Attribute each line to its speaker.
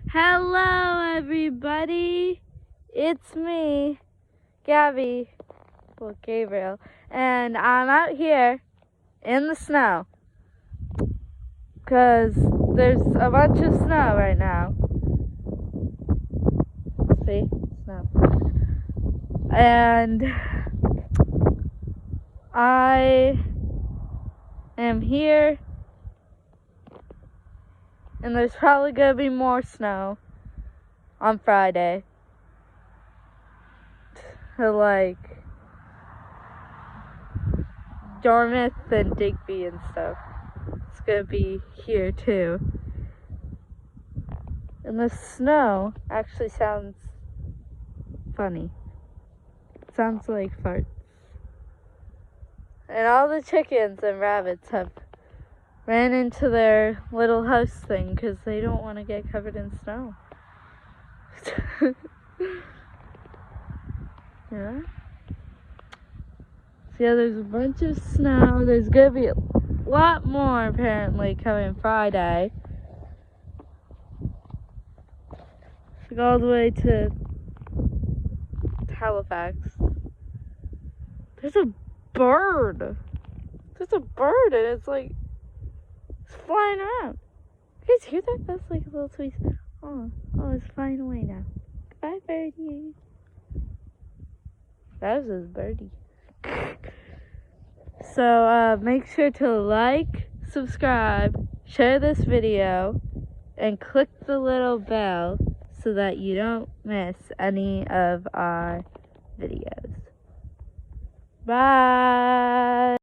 Speaker 1: Hello, everybody. It's me, Gabriel, and I'm out here in the snow because there's a bunch of snow right now. See? Snow. And I am here, and there's probably going to be more snow on Friday. Like Dartmouth and Digby and stuff. It's gonna be here too. And the snow actually sounds funny. It sounds like farts. And all the chickens and rabbits have ran into their little house thing because they don't want to get covered in snow. Yeah. So yeah, there's a bunch of snow. There's gonna be a lot more apparently coming Friday. We go all the way to Halifax. There's a bird. There's a bird and it's flying around. You guys hear that? That's like a little tweet. Oh, it's flying away now. Goodbye, birdie. That was his birdie. So make sure to like, subscribe, share this video, and click the little bell so that you don't miss any of our videos. Bye!